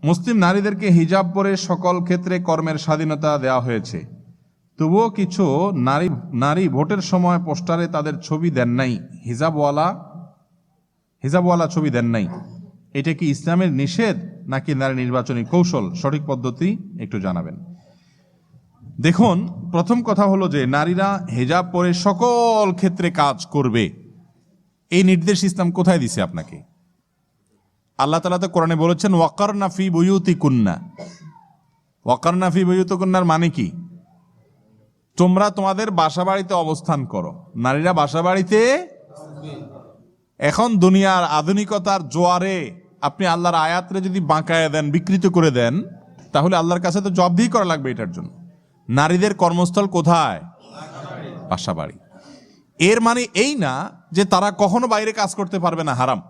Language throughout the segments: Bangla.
মুসলিম নারীদেরকে হিজাব পরে সকল ক্ষেত্রে কর্মের স্বাধীনতা দেওয়া হয়েছে, তবুও কিছু নারী ভোটের সময় পোস্টারে তাদের ছবি দেন নাই, হিজাবওয়ালা ছবি দেন নাই। এটা কি ইসলামের নিষেধ নাকি নারী নির্বাচনী কৌশল? সঠিক পদ্ধতি একটু জানাবেন। দেখুন, প্রথম কথা হলো যে নারীরা হিজাব পরে সকল ক্ষেত্রে কাজ করবে, এই নির্দেশ ইসলাম কোথায় দিছে আপনাকে? আল্লাহ তাআলা তো কোরআনে বলেছেন ওয়াকারনা ফি বুয়ুতিকুন্না। ওয়াকারনা ফি বুয়ুতিকুন্নার মানে কি? তোমরা তোমাদের বাসা বাড়িতে অবস্থান করো। নারীরা বাসা বাড়িতে। এখন দুনিয়ার আধুনিকতার জোয়ারে আপনি আল্লাহর আয়াতরে যদি বাঁকায় দেন, বিকৃত করে দেন, তাহলে আল্লাহর কাছে তো জবাবদিহি করা লাগবে এটার জন্য। নারীদের কর্মস্থল কোথায়? বাসা বাড়ি। এর মানে এই না যে তারা কখনো বাইরে কাজ করতে পারবে না, হারাম।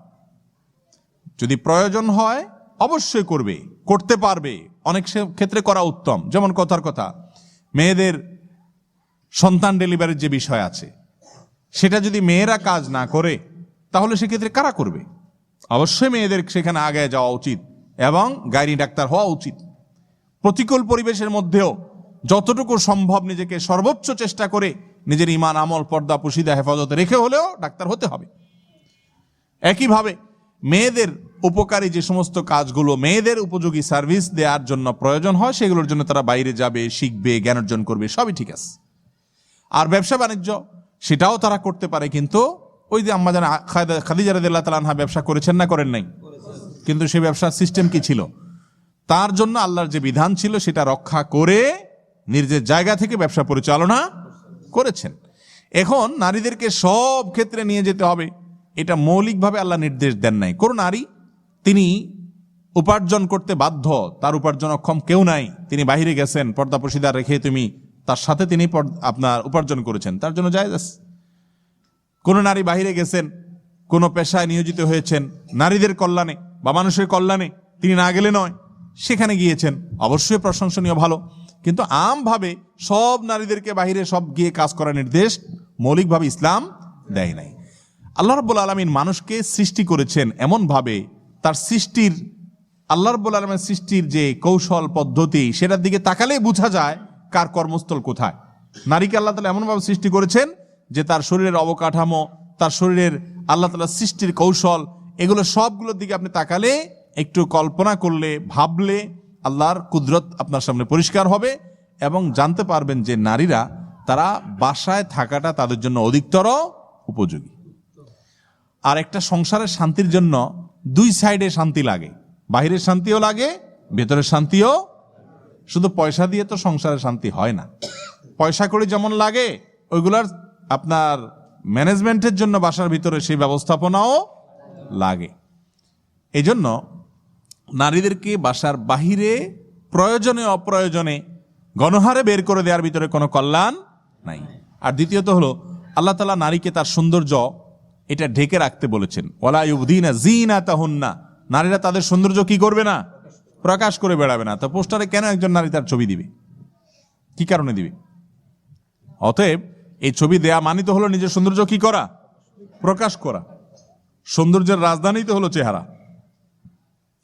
যদি প্রয়োজন হয় অবশ্যই করবে, করতে পারবে, অনেক ক্ষেত্রে করা উত্তম। যেমন কথার কথা, মেয়েদের সন্তান ডেলিভারির যে বিষয় আছে, সেটা যদি মেয়েরা কাজ না করে তাহলে সেক্ষেত্রে কারা করবে? অবশ্যই মেয়েদের সেখানে আগে যাওয়া উচিত এবং গাইনি ডাক্তার হওয়া উচিত। প্রতিকূল পরিবেশের মধ্যেও যতটুকু সম্ভব নিজেকে সর্বোচ্চ চেষ্টা করে নিজের ঈমান, আমল, পর্দা, পুশিদা, হেফাজতে রেখে হলেও ডাক্তার হতে হবে। একইভাবে মেয়েদের উপকারী যে সমস্ত কাজগুলো, মেয়েদের উপযোগী সার্ভিস দেওয়ার জন্য প্রয়োজন হয়, সেগুলোর জন্য তারা বাইরে যাবে, শিখবে, জ্ঞান অর্জন করবে, সবই ঠিক আছে। আর ব্যবসা বাণিজ্য সেটাও তারা করতে পারে, কিন্তু ওই যে আম্মা জান খাদিজা রাদিয়াল্লাহু তাআলা আনহা ব্যবসা করেছেন না করেন নাই? কিন্তু সেই ব্যবসার সিস্টেম কি ছিল? তার জন্য আল্লাহর যে বিধান ছিল সেটা রক্ষা করে নিজের জায়গা থেকে ব্যবসা পরিচালনা করেছেন। এখন নারীদেরকে সব ক্ষেত্রে নিয়ে যেতে হবে, এটা মৌলিকভাবে আল্লাহ নির্দেশ দেন নাই। কোন নারী তিনি উপার্জন করতে বাধ্য, তার উপার্জন অক্ষম কেউ নাই, তিনি বাহিরে গেছেন, পর্দা পর্দা রেখে তুমি তার সাথে তিনি আপনার উপার্জন করেছেন, তার জন্য জায়েজ আছে। কোন নারী বাহিরে গেছেন, কোন পেশায় নিয়োজিত হয়েছেন নারীদের কল্যাণে বা মানুষের কল্যাণে, তিনি না গেলে নয়, সেখানে গিয়েছেন, অবশ্যই প্রশংসনীয়, ভালো। কিন্তু আমভাবে সব নারীদেরকে বাহিরে সব গিয়ে কাজ করার নির্দেশ মৌলিকভাবে ইসলাম দেয় নাই। আল্লাহ রাব্বুল আলামিন মানুষকে সৃষ্টি করেছেন এমন ভাবে, তার সৃষ্টির, আল্লাহ রাব্বুল আলামিনের সৃষ্টির যে কৌশল পদ্ধতি, সেটার দিকে তাকালেই বোঝা যায় কার কর্মস্থল কোথায়। নারীকে আল্লাহ তাআলা এমন ভাবে সৃষ্টি করেছেন যে তার শরীরের অবকাঠামো, তার শরীরের আল্লাহ তাআলা সৃষ্টির কৌশল, এগুলো সবগুলোর দিকে আপনি তাকালে, একটু কল্পনা করলে, ভাবলে আল্লাহর কুদরত আপনার সামনে পরিষ্কার হবে এবং জানতে পারবেন যে নারীরা, তারা বাসায় থাকাটা তাদের জন্য অধিকতর উপযোগী। আর একটা সংসারের শান্তির জন্য দুই সাইডে শান্তি লাগে, বাহিরের শান্তিও লাগে, ভেতরের শান্তিও। শুধু পয়সা দিয়ে তো সংসারের শান্তি হয় না। পয়সা করে যেমন লাগে, ওইগুলার আপনার ম্যানেজমেন্টের জন্য বাসার ভিতরে সেই ব্যবস্থাপনাও লাগে। এই জন্য নারীদেরকে বাসার বাহিরে প্রয়োজনে অপ্রয়োজনে গণহারে বের করে দেওয়ার ভিতরে কোনো কল্যাণ নাই। আর দ্বিতীয়ত হলো, আল্লাহ তাআলা নারীকে তার সৌন্দর্য এটা ঢেকে রাখতে বলেছেন, ওয়ালা ইউবদিনা যিনাতাহুন্না। নারীরা তাদের সৌন্দর্য কি করবে না? প্রকাশ করে বেড়াবে না। তো পোস্টারে কেন একজন নারী তার ছবি দিবে? কি কারণে দিবে? অতএব এই ছবি দেয়া মানে তো হলো নিজের সৌন্দর্য কি করা? প্রকাশ করা। সৌন্দর্যের রাজধানী তো হলো চেহারা,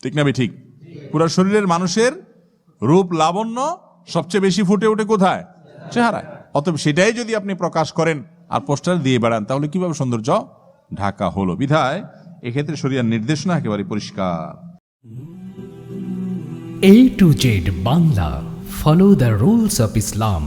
ঠিক না? ঠিক। পুরো শরীরের মানুষের রূপ লাবণ্য সবচেয়ে বেশি ফুটে ওঠে কোথায়? চেহারায়। অতএব সেটাই যদি আপনি প্রকাশ করেন আর পোস্টার দিয়ে বেড়ান, তাহলে কিভাবে সৌন্দর্য ঢাকা হলো? বিধায় এক্ষেত্রে শরীয়তের নির্দেশনা একেবারে পরিষ্কার। A to Z Bangla, follow the rules of Islam.